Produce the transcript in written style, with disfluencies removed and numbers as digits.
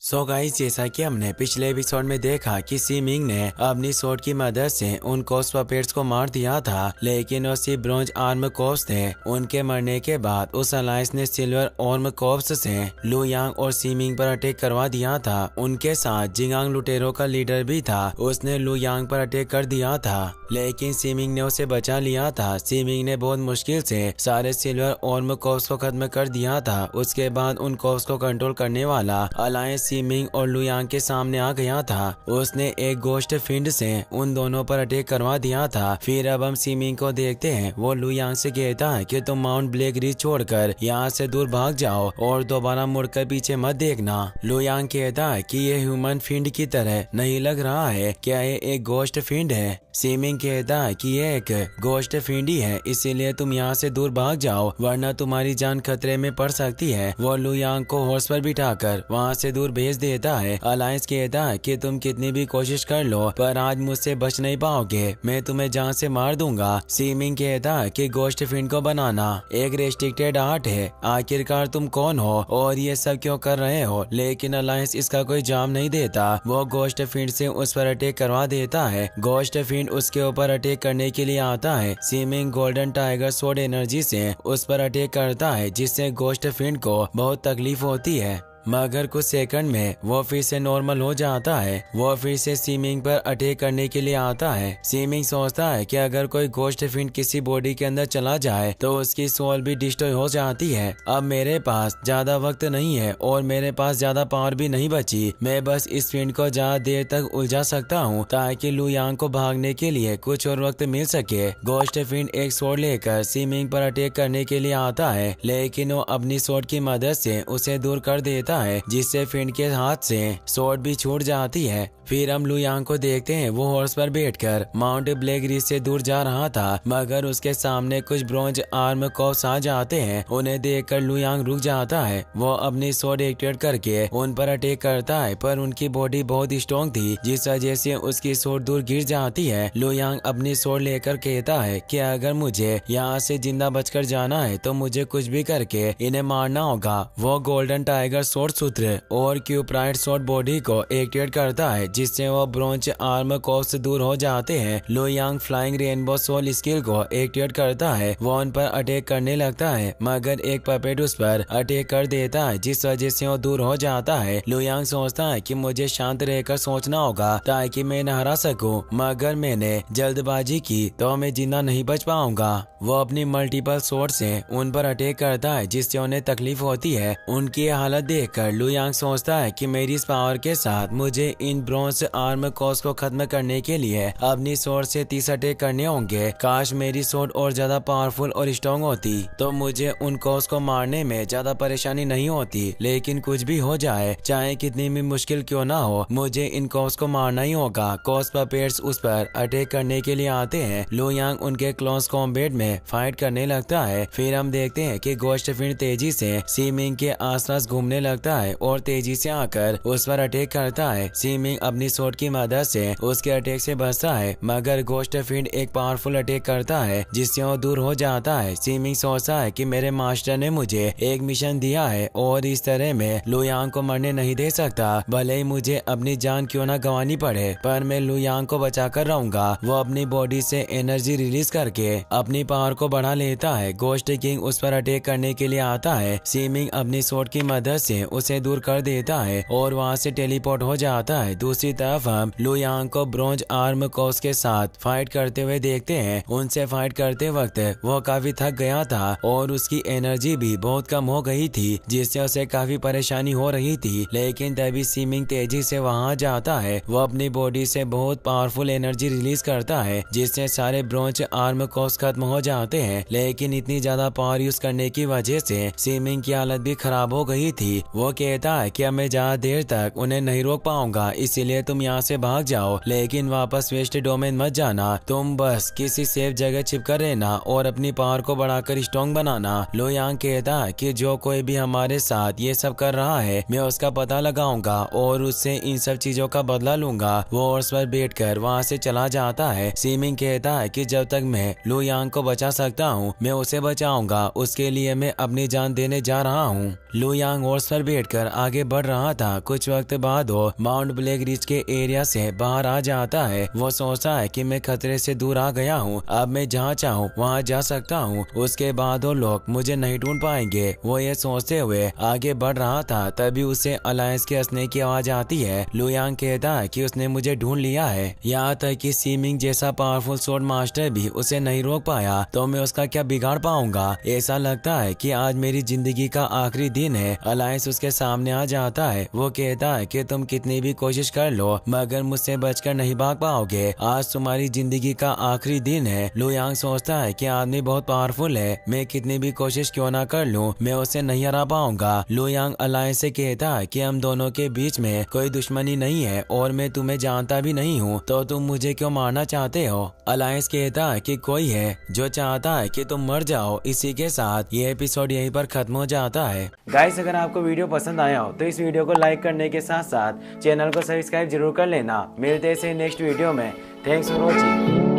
So guys, जैसा कि हमने पिछले एपिसोड में देखा कि सीमिंग ने अपनी स्वॉर्ड की मदद से उन कोस्ट पपेट्स को मार दिया था, लेकिन उसी ब्रॉन्ज आर्म कोप्स थे। उनके मरने के बाद उस अलायंस ने सिल्वर आर्म कोप्स से लू यांग और सीमिंग पर अटैक करवा दिया था। उनके साथ जिंगांग लुटेरों का लीडर भी था, उसने लू यांग पर अटैक कर दिया था, लेकिन सीमिंग ने उसे बचा लिया था। सीमिंग ने बहुत मुश्किल से सारे सिल्वर आर्म कोप्स को खत्म कर दिया था। उसके बाद उन कोप्स को कंट्रोल करने वाला अलायंस सीमिंग और लू यांग के सामने आ गया था। उसने एक गोश्त फिंड से उन दोनों पर अटैक करवा दिया था। फिर अब हम सीमिंग को देखते हैं। वो लू यांग से कहता है कि तुम माउंट ब्लैक रिज छोड़कर यहाँ से दूर भाग जाओ और दोबारा मुड़कर पीछे मत देखना। लू यांग कहता है कि ये ह्यूमन फिंड की तरह नहीं लग रहा है, क्या ये एक गोश्त फिंड है? सीमिंग कहता है कि ये एक गोश्त फिंड ही है, इसीलिए तुम यहाँ से दूर भाग जाओ वरना तुम्हारी जान खतरे में पड़ सकती है। वो लू यांग को हॉर्स पर बिठाकर वहाँ से दूर भेज देता है। अलायंस कहता है कि तुम कितनी भी कोशिश कर लो पर आज मुझसे बच नहीं पाओगे, मैं तुम्हें जान से मार दूंगा। सीमिंग कहता है कि गोश्त फिंड को बनाना एक रेस्ट्रिक्टेड आर्ट है, आखिरकार तुम कौन हो और ये सब क्यों कर रहे हो? लेकिन अलायंस इसका कोई जवाब नहीं देता। वो गोश्त फिंड से उस पर अटैक करवा देता है। गोश्त फिंड उसके ऊपर अटैक करने के लिए आता है। Seeming golden tiger sword energy से उस पर अटैक करता है, जिससे गोश्त फिंड को बहुत तकलीफ होती है, मगर कुछ सेकंड में वो फिर से नॉर्मल हो जाता है। वो फिर से सीमिंग पर अटैक करने के लिए आता है। सीमिंग सोचता है कि अगर कोई गोश्त फिंड किसी बॉडी के अंदर चला जाए तो उसकी सोल भी डिस्ट्रॉय हो जाती है। अब मेरे पास ज्यादा वक्त नहीं है और मेरे पास ज्यादा पावर भी नहीं बची। मैं बस इस फिंड को ज्यादा देर तक उलझा सकता हूँ ताकि लू यांग को भागने के लिए कुछ और वक्त मिल सके। गोश्त फिंड एक स्वॉर्ड लेकर सीमिंग पर अटैक करने के लिए आता है, लेकिन वो अपनी स्वॉर्ड की मदद से उसे दूर कर देता है, जिससे फिंड के हाथ से स्वॉर्ड भी छूट जाती है। फिर हम लू यांग को देखते हैं। वो हॉर्स पर बैठकर माउंट ब्लैक रिज से दूर जा रहा था, मगर उसके सामने कुछ ब्रॉन्ज आर्म कोप्स आ जाते हैं। उन्हें देखकर लू यांग रुक जाता है। वो अपनी स्वॉर्ड एक्टिवेट करके उन पर अटैक करता है, पर उनकी बॉडी बहुत स्ट्रॉन्ग थी, जिस वजह से उसकी स्वॉर्ड दूर गिर जाती है। लू यांग अपनी स्वॉर्ड लेकर कहता है कि अगर मुझे यहाँ से जिंदा बचकर जाना है तो मुझे कुछ भी करके इन्हें मारना होगा। वो गोल्डन टाइगर स्वॉर्ड सूत्र और क्यूप्राइड स्वॉर्ड बॉडी को एक्टिवेट करता है, जिससे वो ब्रॉन्ज आर्म कोप्स से दूर हो जाते हैं। लू यांग फ्लाइंग रेनबो सोल स्किल को एक्टिवेट करता है। वो उन पर अटैक करने लगता है, मगर एक पपेट उस पर अटैक कर देता है, जिस वजह से वो दूर हो जाता है। लू यांग सोचता है कि मुझे शांत रहकर सोचना होगा ताकि मैं न हरा सकूं, मगर मैंने जल्दबाजी की तो मैं जिंदा नहीं बच पाऊंगा। वो अपनी मल्टीपल स्वॉर्ड से उन पर अटैक करता है, जिससे उन्हें तकलीफ होती है। उनकी हालत देखकर लू यांग सोचता है कि मेरी इस पावर के साथ मुझे इन ब्रॉन्ज आर्म कोप्स को खत्म करने के लिए अपनी स्वॉर्ड से 30 अटैक करने होंगे। काश मेरी स्वॉर्ड और ज्यादा पावरफुल और स्ट्रॉन्ग होती तो मुझे उन कोप्स को मारने में ज्यादा परेशानी नहीं होती, लेकिन कुछ भी हो जाए, चाहे कितनी भी मुश्किल क्यों ना हो, मुझे इन कोप्स को मारना ही होगा। कोप्स पपेट्स उस पर अटैक करने के लिए आते हैं। लू यांग उनके क्लोज कॉम्बैट में फाइट करने लगता है। फिर हम देखते हैं कि गोश्त फिंड तेजी से सीमिंग के आसपास घूमने लगता है और तेजी से आकर उस पर अटैक करता है। सीमिंग अपनी स्वॉर्ड की मदद से उसके अटैक से बचता है, मगर गोश्त फिंड एक पावरफुल अटैक करता है, जिससे वो दूर हो जाता है। सीमिंग सोचता है कि मेरे मास्टर ने मुझे एक मिशन दिया है और इस तरह मैं लू यांग को मरने नहीं दे सकता, भले ही मुझे अपनी जान क्यों ना गंवानी पड़े, पर मैं लू यांग को बचा कर रहूंगा। वो अपनी बॉडी से एनर्जी रिलीज करके अपनी पावर को बढ़ा लेता है। गोश्त किंग उस पर अटैक करने के लिए आता है। सीमिंग अपनी स्वॉर्ड की मदद से उसे दूर कर देता है और वहाँ से टेलीपोर्ट हो जाता है। दूसरी तरफ हम लू यांग को ब्रॉन्ज आर्म कोप्स के साथ फाइट करते हुए देखते हैं। उनसे फाइट करते वक्त वो काफी थक गया था और उसकी एनर्जी भी बहुत कम हो गई थी, जिससे उसे काफी परेशानी हो रही थी। लेकिन तभी सीमिंग तेजी से वहाँ जाता है। वो अपनी बॉडी से बहुत पावरफुल एनर्जी रिलीज करता है, जिससे सारे ब्रॉन्ज आर्म कोप्स खत्म हो जाते हैं। लेकिन इतनी ज्यादा पावर यूज करने की वजह से सीमिंग की हालत भी खराब हो गई थी। वो कहता है कि अब मैं ज्यादा देर तक उन्हें नहीं रोक पाऊंगा, इसीलिए इसलिए तुम यहाँ से भाग जाओ, लेकिन वापस वेस्ट डोमेन मत जाना। तुम बस किसी सेफ जगह छिपकर रहना और अपनी पावर को बढ़ाकर स्ट्रॉन्ग बनाना। लो यांग कहता है कि जो कोई भी हमारे साथ ये सब कर रहा है मैं उसका पता लगाऊंगा और उससे इन सब चीजों का बदला लूंगा। वो हॉर्स पर बैठकर वहाँ से चला जाता है। सीमिंग कहता है कि जब तक मैं लो यांग को बचा सकता हूँ मैं उसे बचाऊंगा, उसके लिए मैं अपनी जान देने जा रहा हूँ। लो यांग हॉर्स पर बैठकर आगे बढ़ रहा था। कुछ वक्त बाद वो माउंट ब्लैक रिज के एरिया से बाहर आ जाता है। वो सोचता है कि मैं खतरे से दूर आ गया हूँ, अब मैं जहाँ चाहूँ वहाँ जा सकता हूँ, उसके बाद वो लोग मुझे नहीं ढूंढ पाएंगे। वो ये सोचते हुए आगे बढ़ रहा था, तभी उसे अलायंस के हंसने की आवाज आती है। लो यांग कहता है कि उसने मुझे ढूंढ लिया है, यहाँ तक कि सीमिंग जैसा पावरफुल स्वॉर्ड मास्टर भी उसे नहीं रोक पाया, तो मैं उसका क्या बिगाड़ पाऊंगा। ऐसा लगता है कि आज मेरी जिंदगी का आखिरी दिन है। अलायंस उसके सामने आ जाता है। वो कहता है कि तुम कितनी भी कोशिश कर लो मगर मुझसे बचकर नहीं भाग पाओगे, आज तुम्हारी जिंदगी का आखिरी दिन है। लो यांग सोचता है कि आदमी बहुत पावरफुल है, मैं कितनी भी कोशिश क्यों ना कर लूं मैं उसे नहीं हरा पाऊंगा। लो यांग अलायंस से कहता है कि हम दोनों के बीच में कोई दुश्मनी नहीं है और मैं तुम्हें जानता भी नहीं हूँ, तो तुम मुझे क्यों मारना चाहते हो। अलायंस कहता है कि कोई है जो चाहता है कि तुम मर जाओ। इसी के साथ ये एपिसोड यहीं पर खत्म हो जाता है। गाइस, अगर आपको वीडियो पसंद आया हो तो इस वीडियो को लाइक करने के साथ साथ चैनल को सब्सक्राइब जरूर कर लेना। मिलते हैं नेक्स्ट वीडियो में। Thanks for watching.